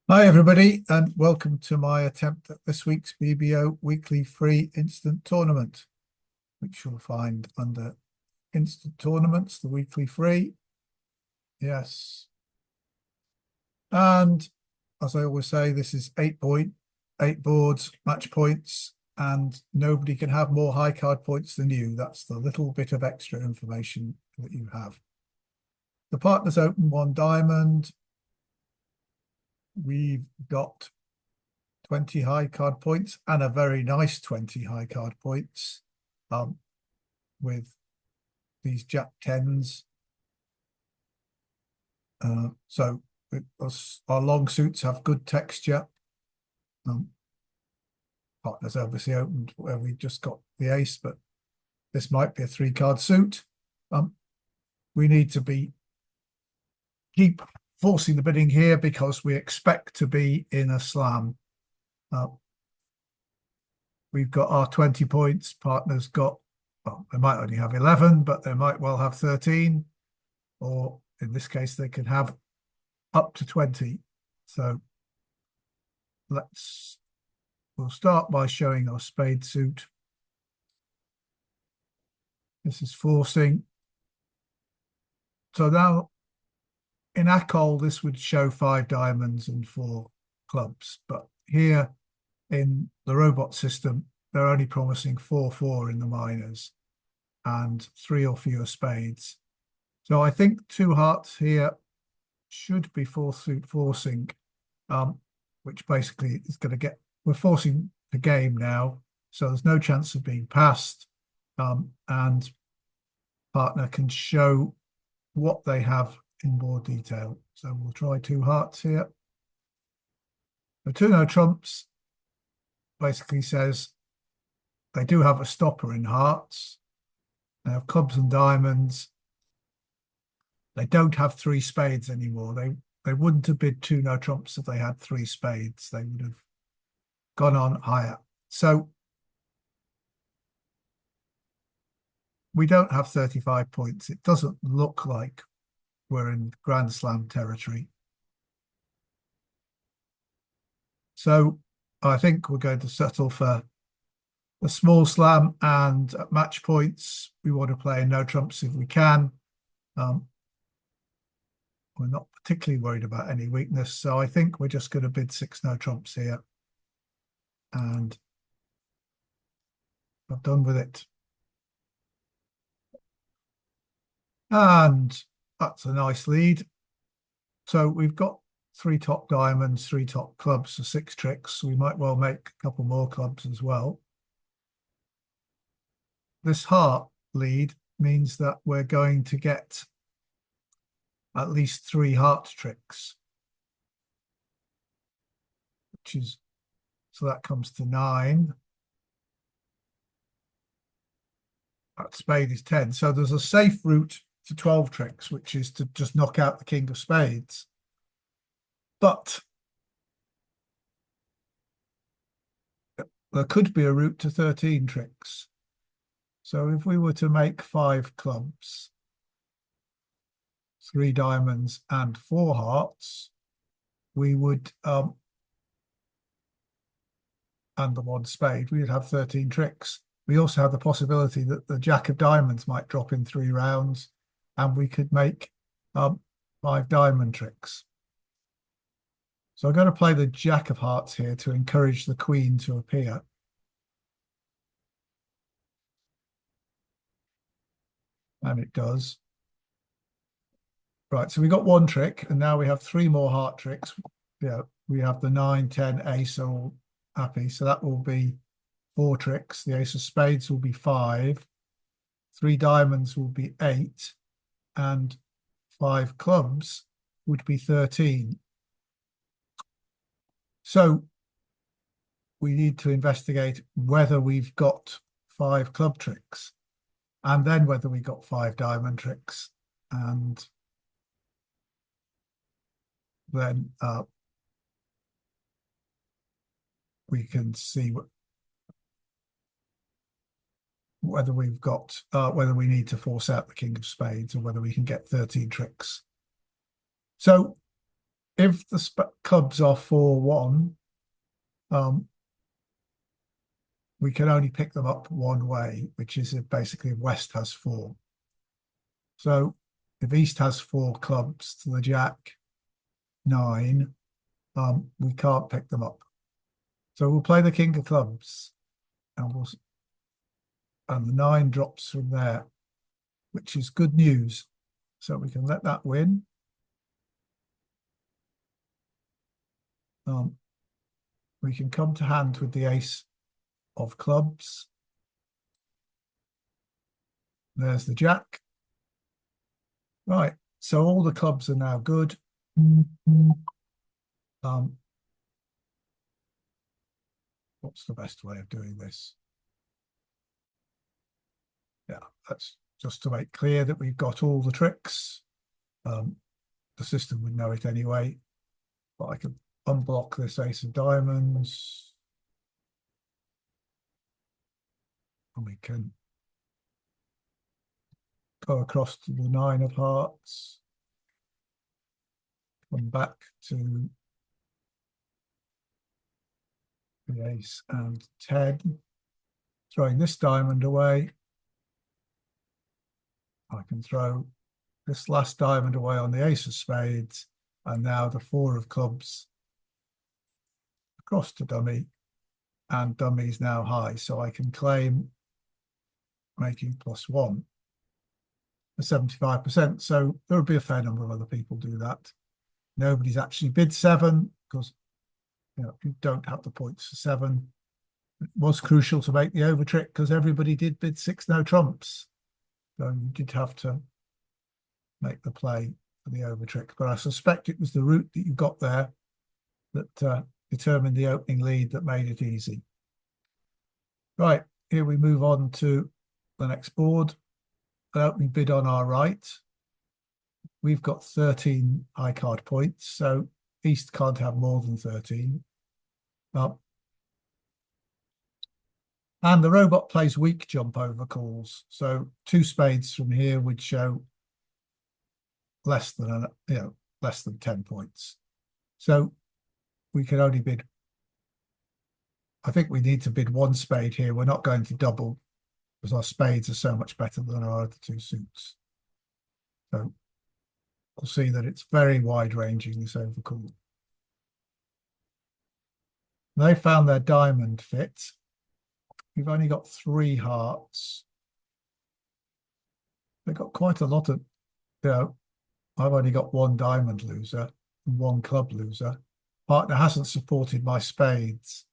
Hi, everybody, and welcome to my attempt at this week's BBO weekly free instant tournament, which you'll find under instant tournaments, the weekly free. Yes. And as I always say, this is 8 boards, match points, and nobody can have more high card points than you. That's the little bit of extra information that you have. The partners open 1 diamond. We've got 20 high card points and a very nice 20 high card points with these Jack 10s. So our long suits have good texture. Partners obviously opened where we just got the ace, but this might be a 3-card suit. We need to keep forcing the bidding here because we expect to be in a slam. We've got our 20 points. Partners got, well, they might only have 11, but they might well have 13, or in this case, they can have up to 20. So we'll start by showing our spade suit. This is forcing. So now in Acol, this would show 5 diamonds and 4 clubs, but here in the robot system, they're only promising 4-4 in the minors and 3 or fewer spades. So I think 2 hearts here should be 4th suit forcing, which basically is going to get, we're forcing the game now, so there's no chance of being passed, and partner can show what they have in more detail. So we'll try 2 hearts here. The 2 no trumps basically says they do have a stopper in hearts. They have clubs and diamonds. They don't have 3 spades anymore. They wouldn't have bid 2 no trumps if they had 3 spades. They would have gone on higher. So we don't have 35 points. It doesn't look like we're in Grand Slam territory. So I think we're going to settle for a small slam, and at match points, we want to play no trumps if we can. We're not particularly worried about any weakness, so I think we're just going to bid 6 no trumps here. And I've done with it. And that's a nice lead. So we've got 3 top diamonds, 3 top clubs, so 6 tricks. We might well make a couple more clubs as well. This heart lead means that we're going to get at least 3 heart tricks, which is, so that comes to 9. That spade is 10. So there's a safe route to 12 tricks, which is to just knock out the king of spades. But there could be a route to 13 tricks. So if we were to make 5 clubs, 3 diamonds and 4 hearts, we would, and the 1 spade, we would have 13 tricks. We also have the possibility that the jack of diamonds might drop in 3 rounds, and we could make 5 diamond tricks. So I'm going to play the jack of hearts here to encourage the queen to appear. And it does. Right, so we got 1 trick, and now we have 3 more heart tricks. Yeah, we have the 9, 10, ace are all happy. So that will be 4 tricks. The ace of spades will be 5. 3 diamonds will be 8. And 5 clubs would be 13. So we need to investigate whether we've got 5 club tricks, and then whether we got 5 diamond tricks, and then we can see whether we've got whether we need to force out the king of spades, or whether we can get 13 tricks. So if the clubs are 4-1, we can only pick them up one way, which is if basically if West has 4. So if East has 4 clubs to the Jack 9, we can't pick them up. So we'll play the King of Clubs, and the 9 drops from there, which is good news. So we can let that win. We can come to hand with the Ace of Clubs. There's the Jack. Right, so all the clubs are now good. What's the best way of doing this? Yeah, that's just to make clear that we've got all the tricks. The system would know it anyway, but I can unblock this Ace of Diamonds. And we can go across to the 9 of Hearts. Come back to the Ace and 10. Throwing this diamond away. I can throw this last diamond away on the Ace of Spades, and now the 4 of Clubs across to dummy, and dummy's now high, so I can claim making +1 for 75%. So there will be a fair number of other people do that. Nobody's actually bid 7 because you don't have the points for 7. It was crucial to make the over trick because everybody did bid 6 no trumps. So you did have to make the play for the over trick. But I suspect it was the route that you got there that determined the opening lead that made it easy. Right, here we move on to the next board. An opening bid on our right. We've got 13 high card points, so East can't have more than 13. And the robot plays weak jump over calls. So 2 spades from here would show less than less than 10 points. So we can only bid. I think we need to bid 1 spade here. We're not going to double because our spades are so much better than our other 2 suits. So we'll see that it's very wide ranging, this overcall. They found their diamond fit. We've only got 3 hearts. They've got quite a lot of, I've only got 1 diamond loser and 1 club loser. Partner hasn't supported my spades.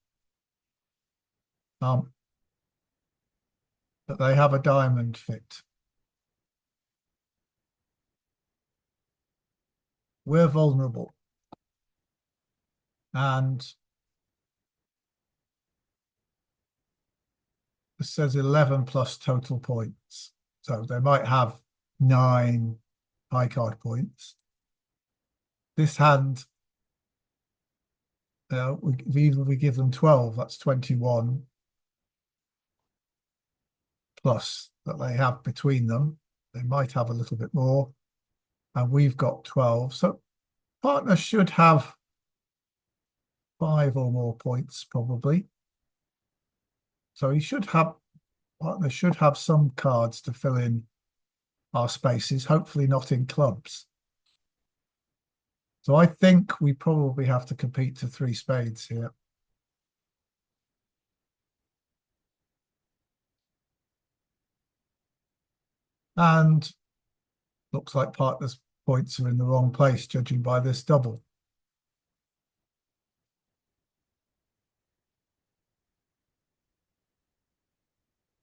But they have a diamond fit. We're vulnerable. And this says 11 plus total points. So they might have 9 high card points. This hand, we give them 12, that's 21 plus that they have between them. They might have a little bit more. And we've got 12. So partner should have 5 or more points probably. So partner should have some cards to fill in our spaces, hopefully not in clubs. So I think we probably have to compete to 3 spades here. And looks like partner's points are in the wrong place, judging by this double.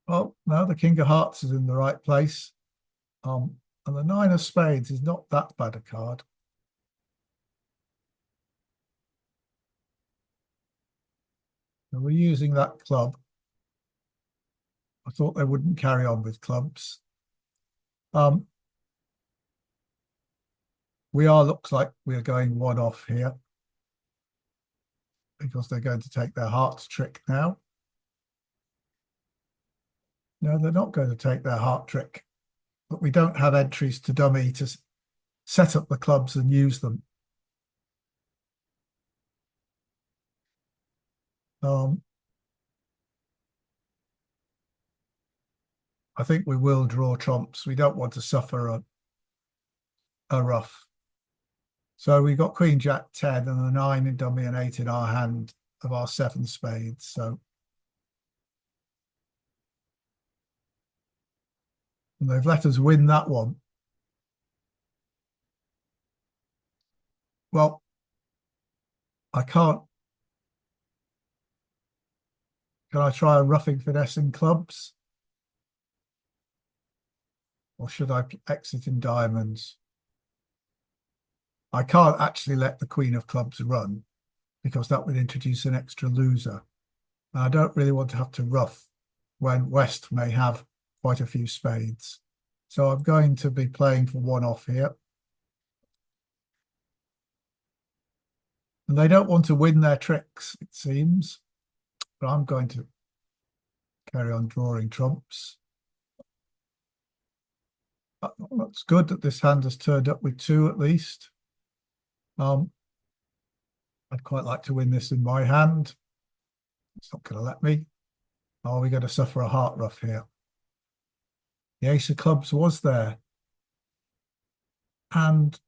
Well, now the King of Hearts is in the right place. And the 9 of Spades is not that bad a card. And we're using that club. I thought they wouldn't carry on with clubs. Looks like we're going 1 off here because they're going to take their hearts trick now. No, they're not going to take their heart trick, but we don't have entries to dummy to set up the clubs and use them. Um, I think we will draw trumps. We don't want to suffer a ruff. So we got Queen Jack 10 and a 9 in dummy and 8 in our hand of our 7 spades. So and they've let us win that one. Well, I can't. Can I try a roughing finesse in clubs? Or should I exit in diamonds? I can't actually let the Queen of Clubs run because that would introduce an extra loser. And I don't really want to have to rough when West may have quite a few spades. So I'm going to be playing for one off here. And they don't want to win their tricks, it seems. But I'm going to carry on drawing trumps. That's good that this hand has turned up with 2 at least. I'd quite like to win this in my hand. It's not going to let me. Are we going to suffer a heart ruff here? The ace of clubs was there. And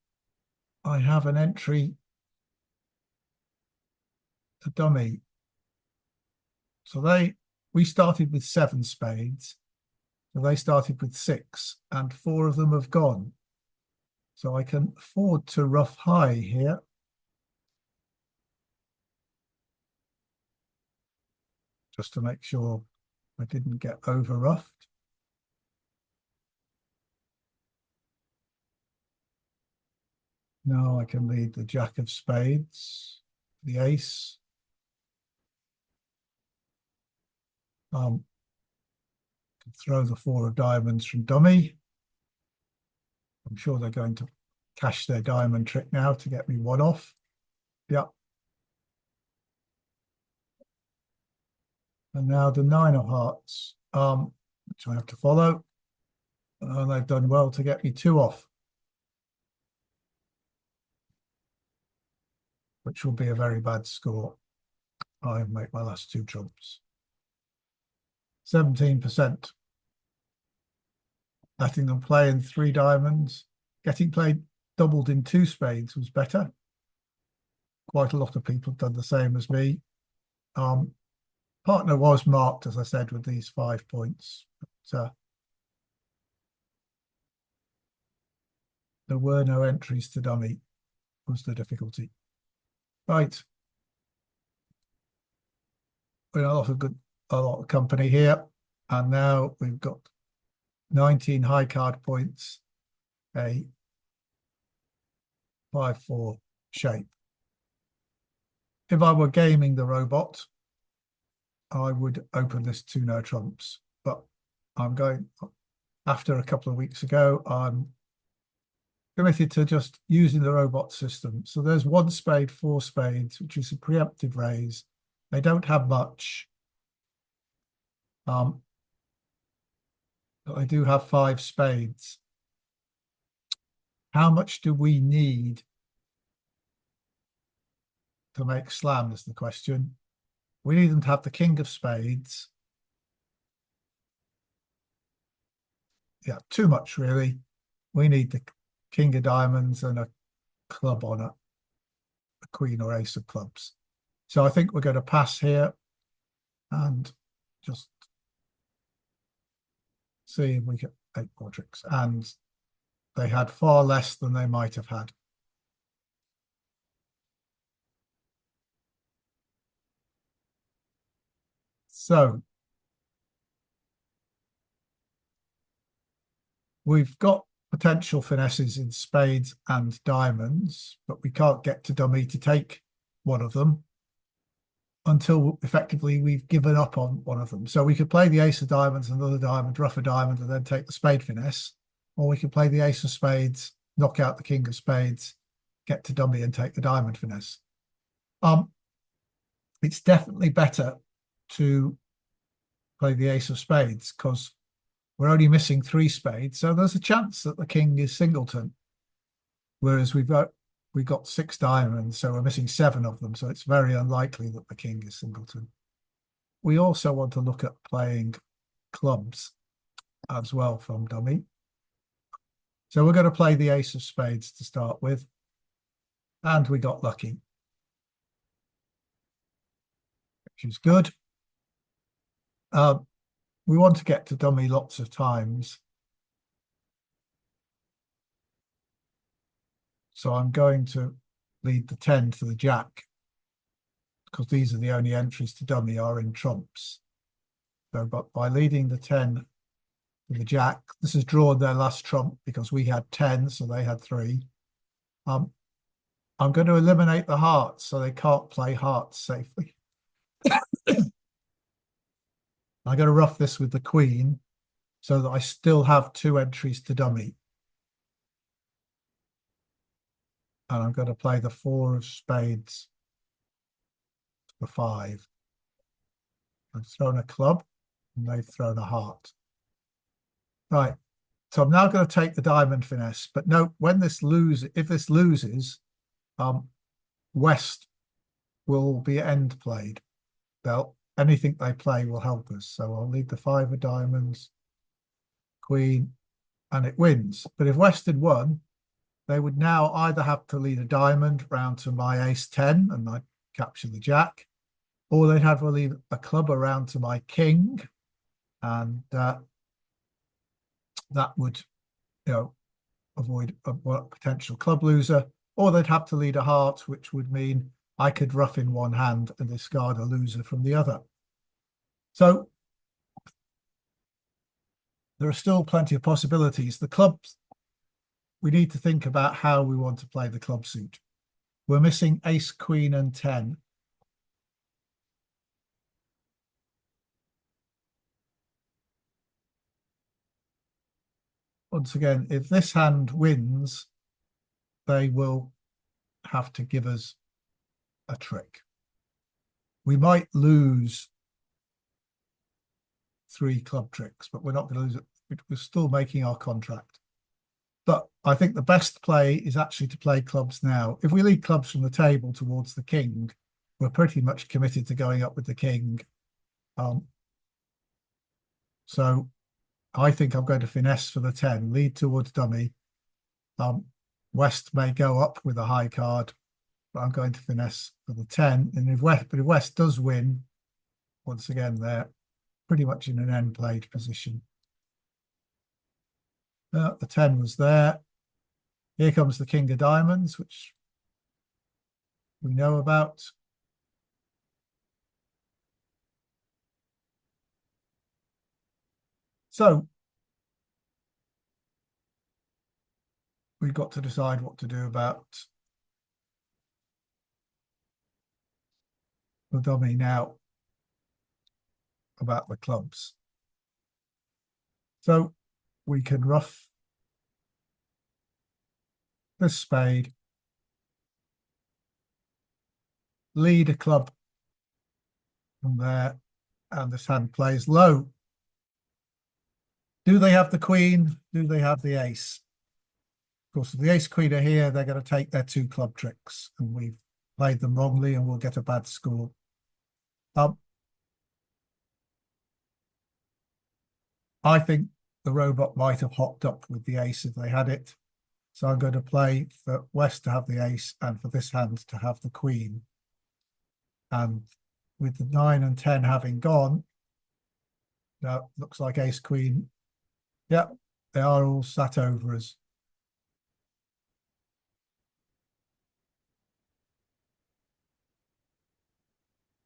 I have an entry to dummy. So we started with 7 spades. So they started with 6 and 4 of them have gone. So I can afford to ruff high here. Just to make sure I didn't get over roughed. Now I can lead the Jack of spades, the ace. Throw the 4 of diamonds from dummy. I'm sure they're going to cash their diamond trick now to get me one off. Yep. And now the 9 of hearts, which I have to follow. And they've done well to get me 2 off, which will be a very bad score. I make my last 2 trumps. 17%. Letting them play in 3 diamonds. Getting played doubled in 2 spades was better. Quite a lot of people have done the same as me. Partner was marked, as I said, with these 5 points. But, there were no entries to dummy, was the difficulty. Right. We're a lot of company here. And now we've got 19 high card points, a 5-4 shape. If I were gaming the robot, I would open this to no trumps. But I'm going, after a couple of weeks ago, I'm committed to just using the robot system. So there's 1 spade, 4 spades, which is a preemptive raise. They don't have much. But I do have 5 spades. How much do we need to make slam is the question. We need them to have the king of spades. Yeah, too much really. We need the king of diamonds and a club on it, a queen or ace of clubs. So I think we're going to pass here and just see if we get 8 more tricks. And they had far less than they might have had. So we've got potential finesses in spades and diamonds, but we can't get to dummy to take one of them until effectively we've given up on one of them. So we could play the ace of diamonds, another diamond, rough a diamond, and then take the spade finesse, or we could play the ace of spades, knock out the king of spades, get to dummy and take the diamond finesse. It's definitely better to play the ace of spades because we're only missing 3 spades, so there's a chance that the king is singleton. Whereas we've got 6 diamonds, so we're missing 7 of them, so it's very unlikely that the king is singleton. we also want to look at playing clubs as well from dummy. So we're going to play the ace of spades to start with. And we got lucky, which is good. We want to get to dummy lots of times. So I'm going to lead the 10 to the jack, because these are the only entries to dummy are in trumps. So, but by leading the 10 to the jack, this has drawn their last trump because we had 10, so they had 3. I'm going to eliminate the hearts, so they can't play hearts safely. I'm going to rough this with the queen so that I still have 2 entries to dummy. And I'm going to play the 4 of spades, the 5. I've thrown a club and they've thrown a heart. Right. So I'm now going to take the diamond finesse. But note, when this loses, if this loses, West will be end played. Anything they play will help us. So I'll lead the 5 of diamonds, queen, and it wins. But if West had won, they would now either have to lead a diamond round to my ace 10 and I capture the jack, or they'd have to lead a club around to my king, and that would, avoid a potential club loser, or they'd have to lead a heart, which would mean I could rough in one hand and discard a loser from the other. So there are still plenty of possibilities. The clubs, we need to think about how we want to play the club suit. We're missing ace, queen, and 10. Once again, if this hand wins, they will have to give us a trick. We might lose 3 club tricks, but we're not going to lose it. We're still making our contract. But I think the best play is actually to play clubs now. If we lead clubs from the table towards the king, we're pretty much committed to going up with the king. So I think I'm going to finesse for the 10, lead towards dummy. West may go up with a high card, but I'm going to finesse for the 10. And if West does win, once again, they're pretty much in an end played position. The 10 was there. Here comes the king of diamonds, which we know about. So we've got to decide what to do about the dummy now, about the clubs. So we can rough this spade, lead a club from there, and this hand plays low. Do they have the queen? Do they have the ace? Of course, if the ace queen are here, they're going to take their 2 club tricks, and we've played them wrongly and we'll get a bad score. I think the robot might have hopped up with the ace if they had it. So I'm going to play for West to have the ace and for this hand to have the queen. And with the 9 and 10 having gone, now looks like ace queen. Yep, they are all sat over us.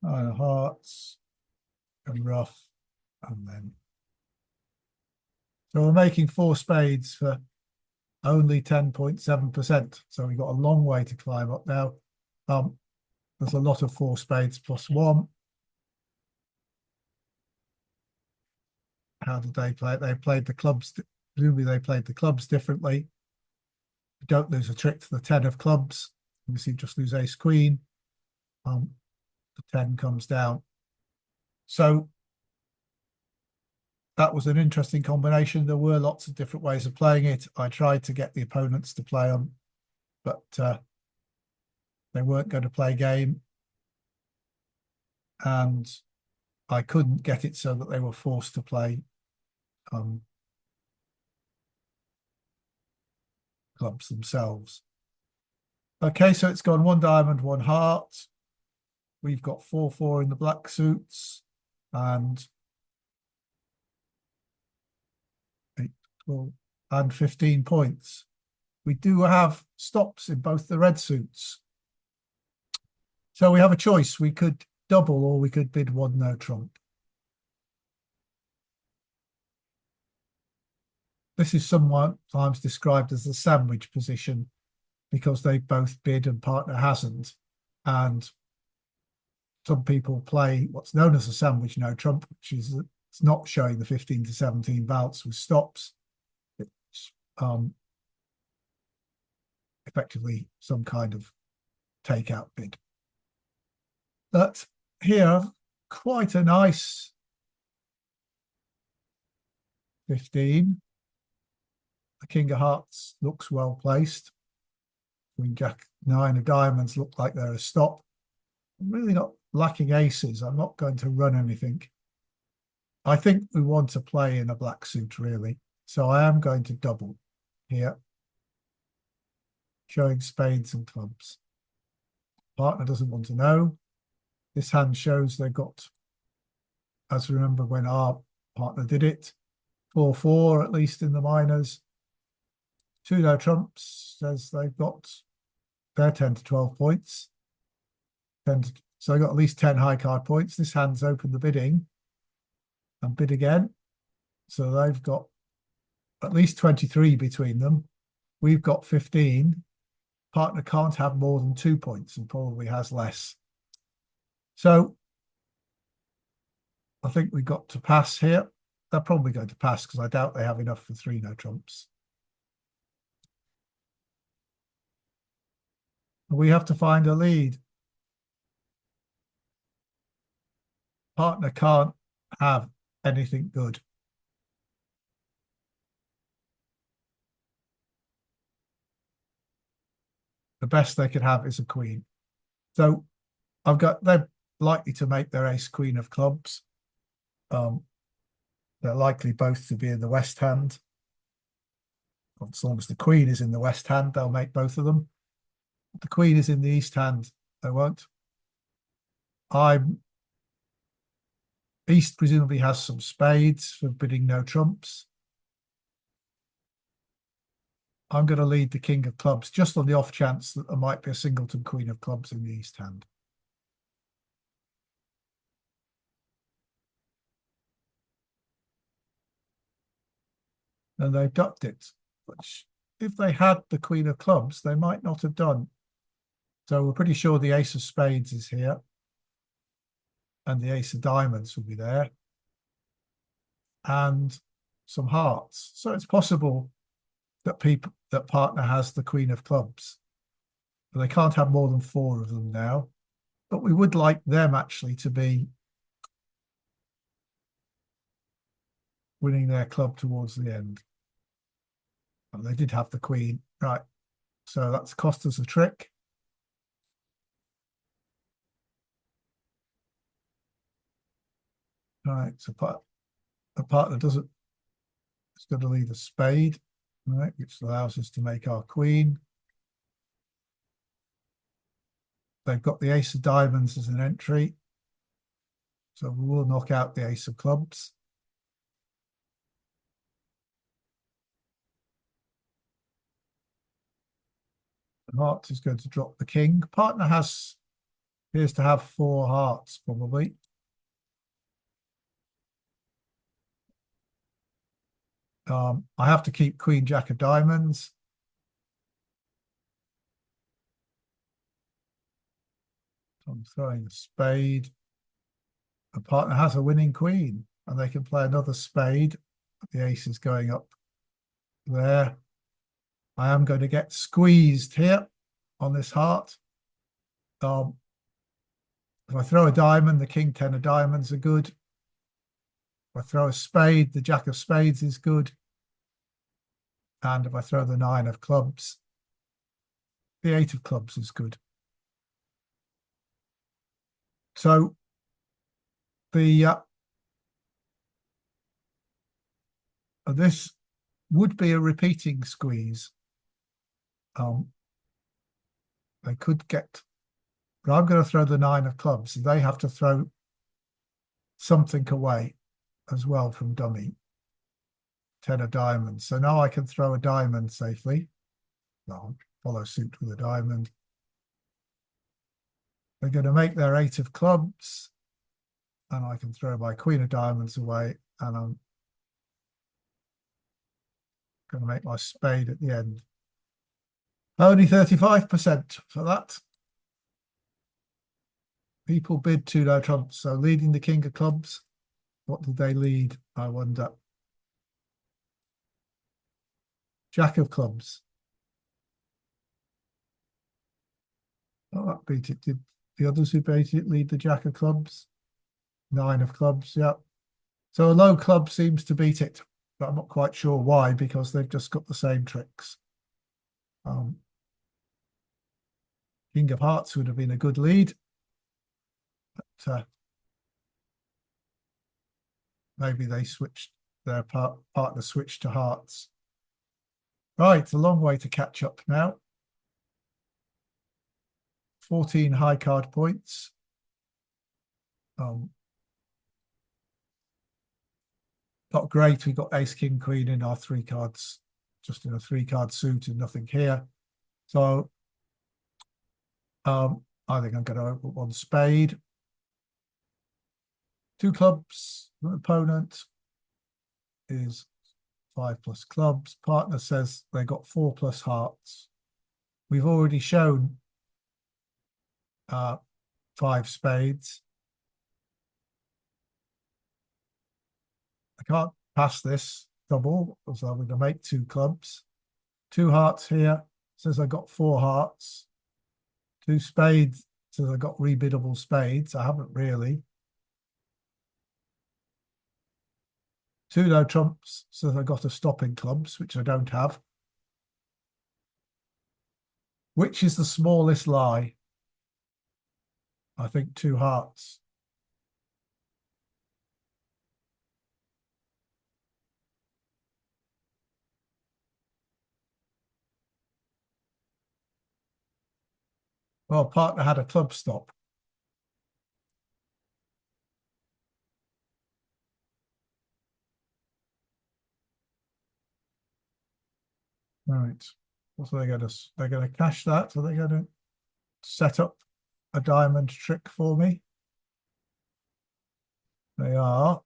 Hearts and rough, and then. So we're making 4 spades for only 10.7%. So we've got a long way to climb up now. There's a lot of 4 spades plus 1. How did they play it? They played the clubs. Presumably they played the clubs differently. You don't lose a trick to the 10 of clubs. You see, just lose ace queen. The 10 comes down. So that was an interesting combination. There were lots of different ways of playing it. I tried to get the opponents to play them, but they weren't going to play game. And I couldn't get it so that they were forced to play clubs themselves. Okay, so it's gone 1 diamond, 1 heart. We've got 4-4 in the black suits and 8, 12, and 15 points. We do have stops in both the red suits. So we have a choice. We could double or we could bid 1 no trump. This is sometimes described as the sandwich position because they both bid and partner hasn't. And some people play what's known as a sandwich no trump, which is it's not showing the 15 to 17 bounce with stops. It's effectively some kind of takeout bid. But here, quite a nice 15. The King of Hearts looks well placed. Queen Jack 9 of diamonds look like they're a stop. I'm really not lacking aces. I'm not going to run anything. I think we want to play in a black suit, really. So I am going to double here, showing spades and clubs. Partner doesn't want to know. This hand shows they've got, as remember when our partner did it, 4-4 at least in the minors. 2 no trumps says they've got their 10 to 12 points. So I got at least 10 high card points. This hand's opened the bidding and bid again. So they've got at least 23 between them. We've got 15. Partner can't have more than 2 points and probably has less. So I think we've got to pass here. They're probably going to pass because I doubt they have enough for 3 no trumps. We have to find a lead. Partner can't have anything good. The best they could have is a queen. So they're likely to make their ace queen of clubs. They're likely both to be in the west hand. As long as the queen is in the west hand, they'll make both of them. If the queen is in the east hand, they won't. East presumably has some spades for bidding no trumps. I'm going to lead the king of clubs just on the off chance that there might be a singleton queen of clubs in the east hand. And they ducked it, which if they had the queen of clubs, they might not have done. So we're pretty sure the ace of spades is here and the ace of diamonds will be there and some hearts. So it's possible that partner has the queen of clubs. But they can't have more than 4 of them now. But we would like them actually to be winning their club towards the end. And they did have the queen. Right. So that's cost us a trick. Right. So the partner doesn't, it's going to leave a spade, right, which allows us to make our queen. They've got the ace of diamonds as an entry. So we will knock out the ace of clubs. The heart is going to drop the king. Partner appears to have 4 hearts, probably. I have to keep queen, jack of diamonds. So I'm throwing a spade. A partner has a winning queen, and they can play another spade. The ace is going up there. I am going to get squeezed here on this heart. If I throw a diamond, the king 10 of diamonds are good. If I throw a spade, the jack of spades is good. And if I throw the 9 of clubs, the 8 of clubs is good. So the this would be a repeating squeeze. They could get, but I'm going to throw the 9 of clubs, and they have to throw something away as well from dummy. 10 of diamonds. So now I can throw a diamond safely. I'll follow suit with a diamond. They're going to make their 8 of clubs, and I can throw my queen of diamonds away, and I'm going to make my spade at the end. Only 35% for that. People bid 2 low trumps. So leading the king of clubs. What did they lead, I wonder? Jack of clubs. Oh, that beat it. Did the others who beat it lead the jack of clubs? 9 of clubs, yeah. So a low club seems to beat it, but I'm not quite sure why, because they've just got the same tricks. King of hearts would have been a good lead, but maybe they switched, their partner switched to hearts. Right, a long way to catch up now. 14 high card points. Not great. We got ace, king, queen in our 3 cards, just in a 3-card suit and nothing here. So I think I'm going to open 1 spade. 2 clubs. The opponent is 5 plus clubs. Partner says they got 4 plus hearts. We've already shown 5 spades. I can't pass this double, so I'm going to make 2 clubs. 2 hearts here, says I got 4 hearts. 2 spades, says I got rebiddable spades. I haven't really. 2 low trumps, says I got a stopping clubs, which I don't have. Which is the smallest lie? I think 2 hearts. Well, partner had a club stop. Right. So they're going to cash that. So they're going to set up a diamond trick for me. They are.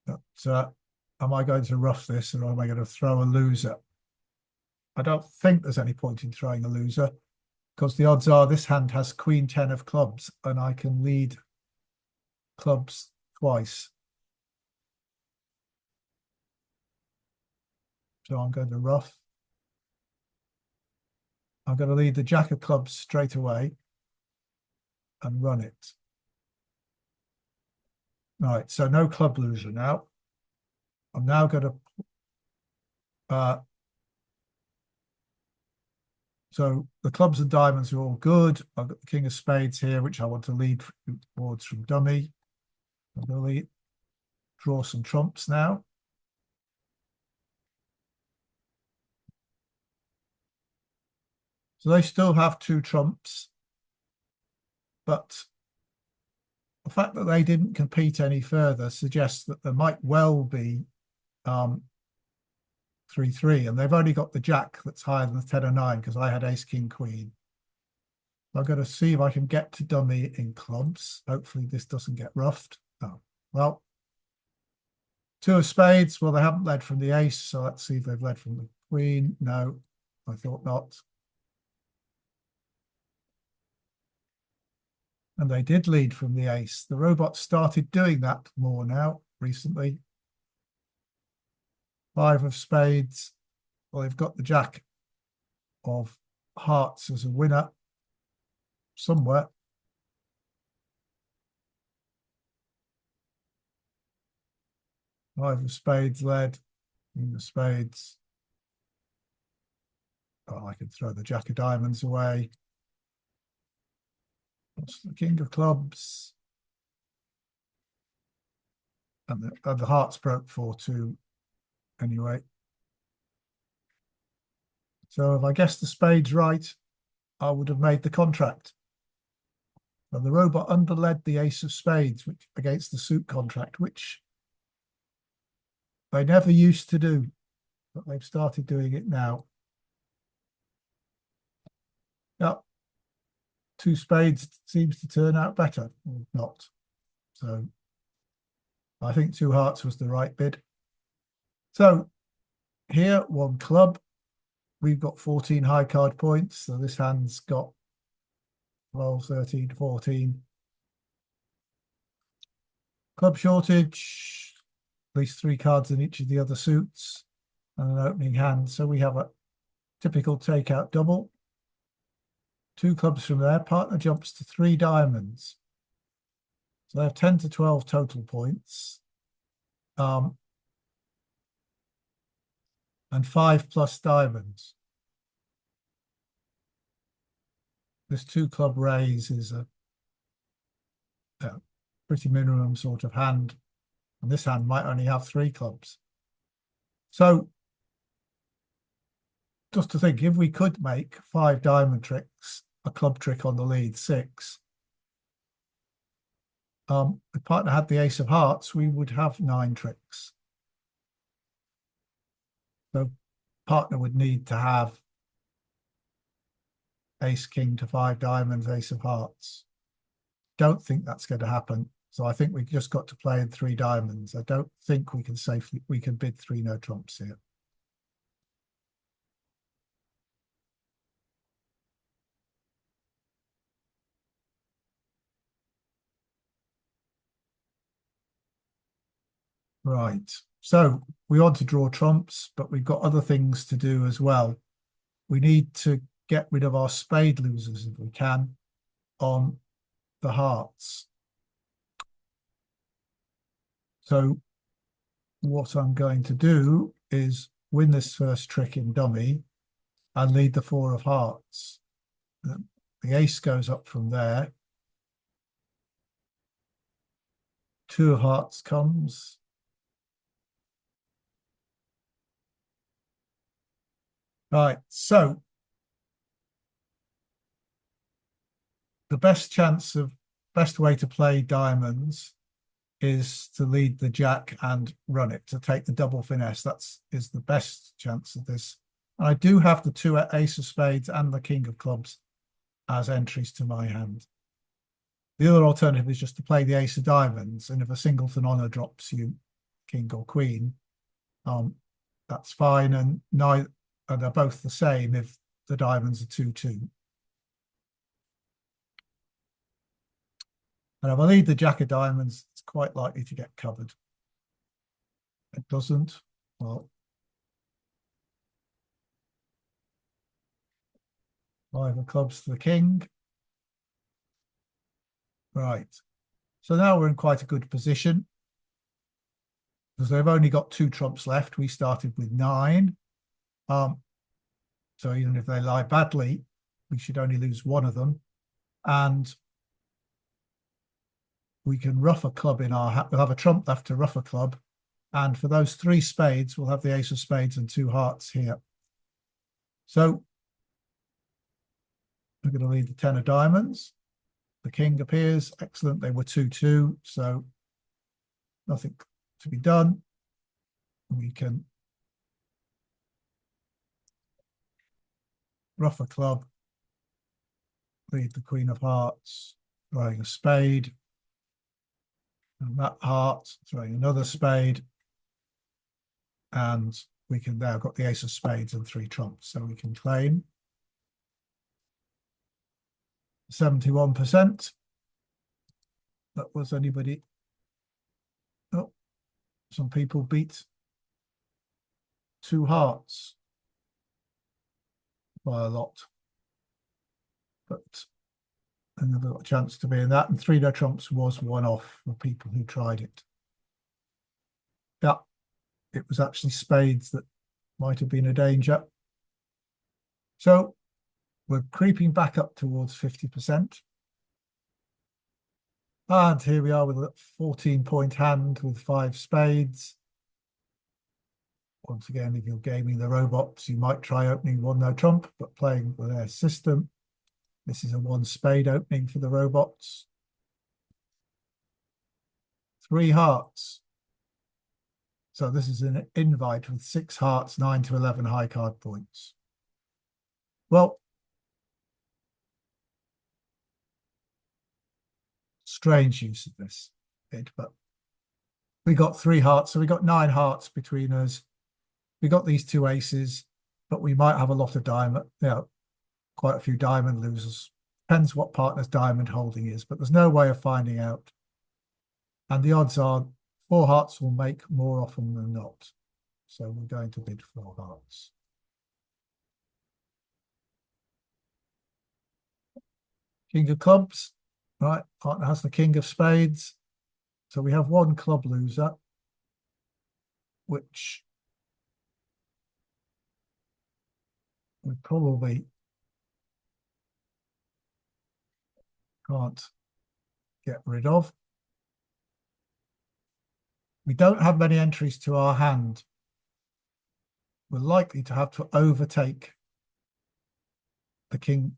But am I going to rough this, or am I going to throw a loser? I don't think there's any point in throwing a loser, because the odds are this hand has queen 10 of clubs, and I can lead clubs twice. So I'm going to rough. I'm going to lead the jack of clubs straight away and run it. Right, so no club loser now. I'm now going to so the clubs and diamonds are all good. I've got the king of spades here, which I want to lead towards from dummy. I'm going to draw some trumps now. So they still have 2 trumps, but the fact that they didn't compete any further suggests that there might well be 3-3, and they've only got the jack that's higher than the 10 or 9, because I had ace, king, queen. I'm going to see if I can get to dummy in clubs. Hopefully this doesn't get roughed. Oh, well, 2 of spades. Well, they haven't led from the ace, so let's see if they've led from the queen. No, I thought not. And they did lead from the ace. The robot started doing that more now, recently. 5 of spades. Well, they've got the jack of hearts as a winner somewhere. 5 of spades led. Queen of spades. Oh, I can throw the jack of diamonds away. What's the king of clubs? And the hearts broke 4-2 anyway. So if I guessed the spades right, I would have made the contract. And the robot underled the ace of spades which against the suit contract, which they never used to do, but they've started doing it now. Yep. Two spades seems to turn out better, or not. So I think two hearts was the right bid. So here, one club. We've got 14 high card points. So this hand's got 12, 13, 14. Club shortage, at least 3 cards in each of the other suits and an opening hand. So we have a typical takeout double. 2 clubs from there. Partner jumps to 3 diamonds. So they have 10 to 12 total points. And 5 plus diamonds. This 2 club raise is a pretty minimum sort of hand. And this hand might only have 3 clubs. So just to think, if we could make 5 diamond tricks, a club trick on the lead, 6. If partner had the ace of hearts, we would have 9 tricks. So partner would need to have ace king to 5 diamonds, ace of hearts. Don't think that's going to happen. So I think we just got to play in 3 diamonds. I don't think we can bid 3 no trumps here. Right. So we want to draw trumps, but we've got other things to do as well. We need to get rid of our spade losers if we can on the hearts. So what I'm going to do is win this first trick in dummy and lead the 4 of hearts. The ace goes up from there. 2 of hearts comes. Right, so the best way to play diamonds is to lead the jack and run it, to take the double finesse. Is the best chance of this. And I do have the 2 ace of spades and the king of clubs as entries to my hand. The other alternative is just to play the ace of diamonds, and if a singleton honor drops you king or queen, that's fine, and they're both the same if the diamonds are 2-2. And if I lead the jack of diamonds, it's quite likely to get covered. It doesn't. Well, 5 of clubs to the king. Right. So now we're in quite a good position because they've only got 2 trumps left. We started with 9. So even if they lie badly, we should only lose 1 of them. And we can ruff a club in our hat. We'll have a trump left to ruff a club. And for those 3 spades, we'll have the ace of spades and 2 hearts here. So we're going to lead the 10 of diamonds. The king appears. Excellent. They were 2-2. So nothing to be done. We can ruff a club, lead the queen of hearts, throwing a spade. And that heart, throwing another spade. And we can now got the ace of spades and 3 trumps. So we can claim 71%. That was anybody. Oh, some people beat 2 hearts by a lot. But another got a chance to be in that. And 3 no trumps was one off for people who tried it. Yeah, it was actually spades that might have been a danger. So we're creeping back up towards 50%. And here we are with a 14-point hand with 5 spades. Once again, if you're gaming the robots, you might try opening one no trump, but playing with their system. This is a 1 spade opening for the robots. 3 hearts. So this is an invite with 6 hearts, 9 to 11 high card points. Well, strange use of this bid, but we got 3 hearts, so we got 9 hearts between us. We got these 2 aces, but we might have a lot of diamond, quite a few diamond losers. Depends what partner's diamond holding is, but there's no way of finding out. And the odds are 4 hearts will make more often than not. So we're going to bid 4 hearts. King of clubs, right? Partner has the king of spades. So we have 1 club loser, which we probably can't get rid of. We don't have many entries to our hand. We're likely to have to overtake the king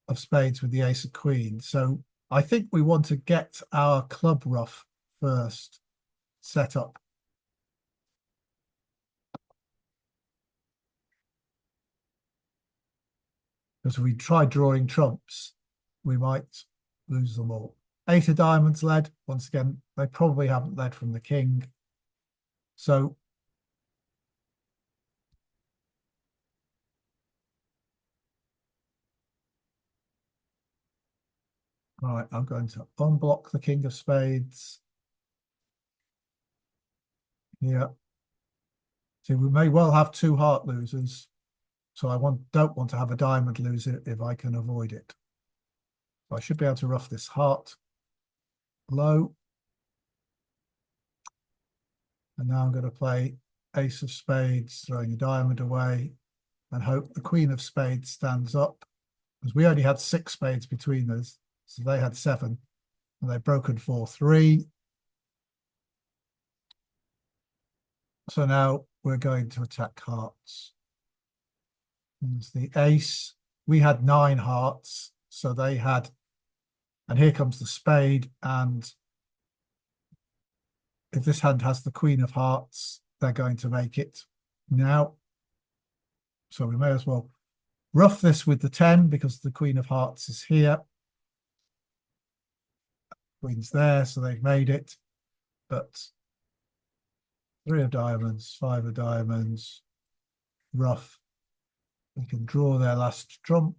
of spades with the ace of queens. So I think we want to get our club ruff first set up. Because if we try drawing trumps, we might lose them all. 8 of diamonds led. Once again, they probably haven't led from the king. So all right, I'm going to unblock the king of spades. Yeah. See, we may well have 2 heart losers. So I don't want to have a diamond loser if I can avoid it. So I should be able to ruff this heart low. And now I'm going to play ace of spades, throwing a diamond away, and hope the queen of spades stands up. Because we only had 6 spades between us, so they had 7, and they've broken 4-3. So now we're going to attack hearts. There's the ace. We had 9 hearts, so they had, and here comes the spade, and if this hand has the queen of hearts, they're going to make it now. So we may as well ruff this with the 10 because the queen of hearts is here. Queen's there, so they've made it. But 3 of diamonds, 5 of diamonds, ruff. We can draw their last trump.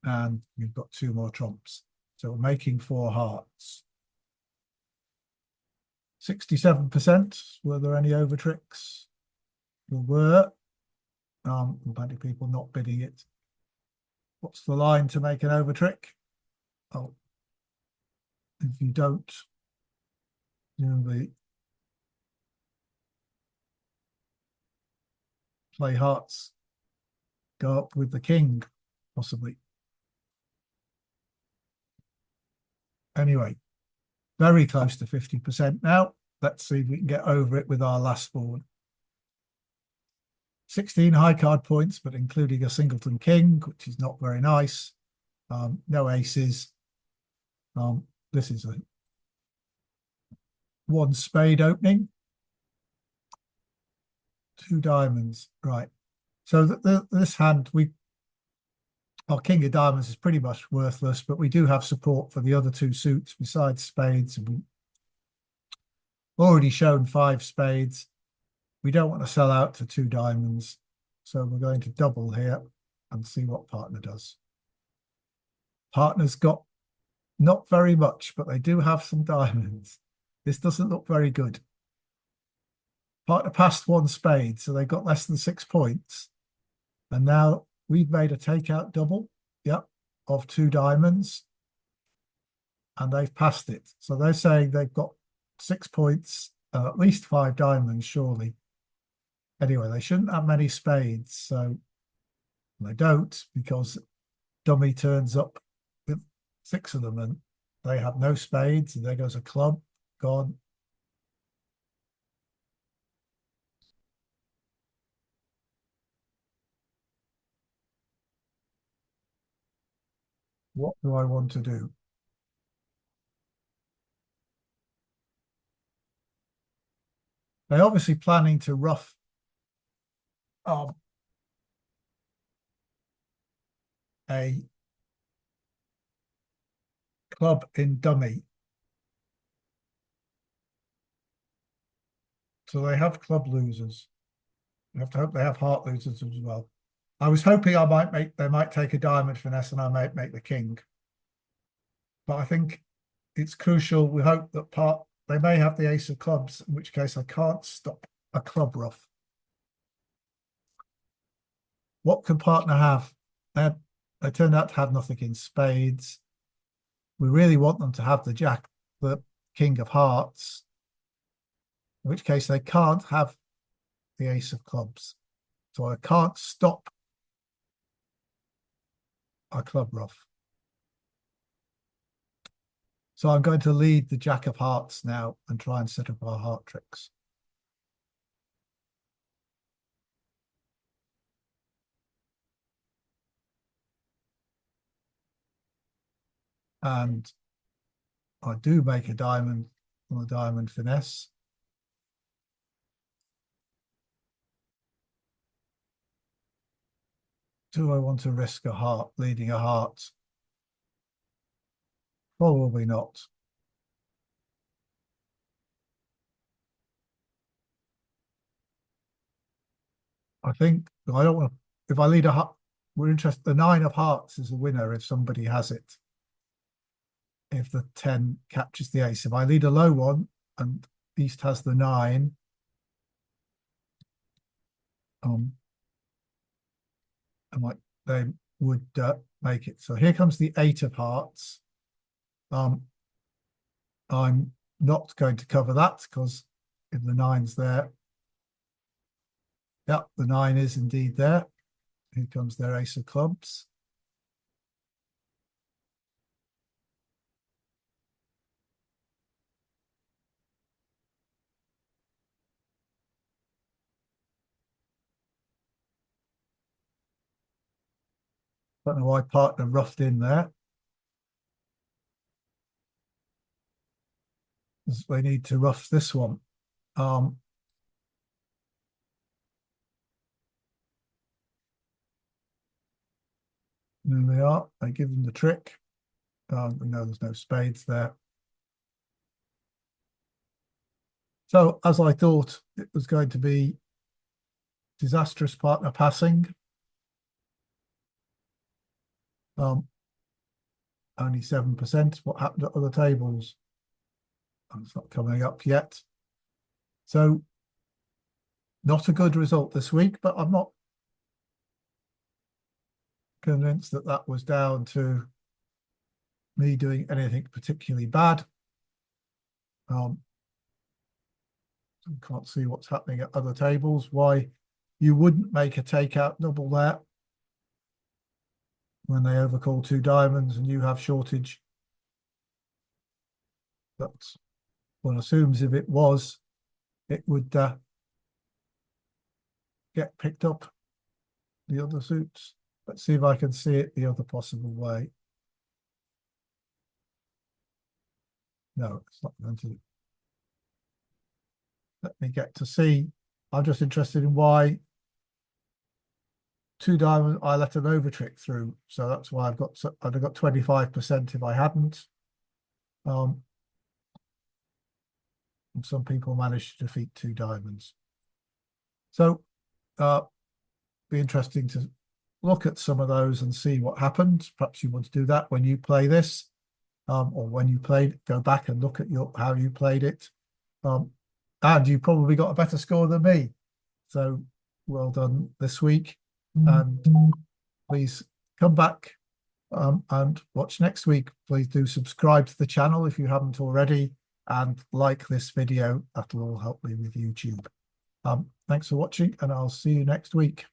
And we've got 2 more trumps. So we're making 4 hearts. 67%. Were there any over tricks? There were. Plenty of people not bidding it. What's the line to make an over trick? Oh, if you don't play hearts, go up with the king, possibly. Anyway, very close to 50% now. Let's see if we can get over it with our last board. 16 high card points, but including a singleton king, which is not very nice. No aces. This is a 1 spade opening. 2 diamonds, right. So this hand, our king of diamonds is pretty much worthless, but we do have support for the other 2 suits besides spades. We've already shown 5 spades. We don't want to sell out to 2 diamonds. So we're going to double here and see what partner does. Partner's got not very much, but they do have some diamonds. This doesn't look very good. Partner passed 1 spade, so they got less than 6 points. And now we've made a takeout double, yep, of 2 diamonds. And they've passed it. So they're saying they've got 6 points and at least 5 diamonds, surely. Anyway, they shouldn't have many spades, so they don't, because dummy turns up with 6 of them, and they have no spades, and there goes a club, gone. What do I want to do? They're obviously planning to rough um, a club in dummy. So they have club losers. You have to hope they have heart losers as well. I was hoping they might take a diamond finesse and I might make the king. But I think it's crucial. We hope that they may have the ace of clubs, in which case I can't stop a club ruff. What can partner have? They turned out to have nothing in spades. We really want them to have the king of hearts, in which case they can't have the ace of clubs. So I can't stop a club ruff. So I'm going to lead the jack of hearts now and try and set up our heart tricks. And I do make a diamond on a diamond finesse. Do I want to risk a heart, leading a heart? Probably not. I think I don't want to, if I lead a heart, we're interested, the 9 of hearts is a winner if somebody has it. If the 10 captures the ace. If I lead a low one and East has the 9, they would make it. So here comes the 8 of hearts. I'm not going to cover that because if the 9's there, yeah, the 9 is indeed there. Here comes their ace of clubs. Don't know why partner roughed in there. They need to rough this one. There they are. They give them the trick. We know there's no spades there. So as I thought, it was going to be disastrous partner passing. Only 7%. What happened at other tables? It's not coming up yet. So not a good result this week, but I'm not convinced that that was down to me doing anything particularly bad. Can't see what's happening at other tables. Why you wouldn't make a takeout double there when they overcall 2 diamonds and you have shortage. That's one assumes if it was, it would get picked up the other suits. Let's see if I can see it the other possible way. No, it's not going to. Let me get to see. I'm just interested in why 2 diamonds, I let an over trick through. So that's why I'd have got 25% if I hadn't. And some people managed to defeat 2 diamonds. So be interesting to look at some of those and see what happened. Perhaps you want to do that when you play this, or when you played, go back and look at how you played it. And you probably got a better score than me. So well done this week. And please come back and watch next week. Please do subscribe to the channel if you haven't already, and like this video. That'll all help me with YouTube. Thanks for watching, and I'll see you next week.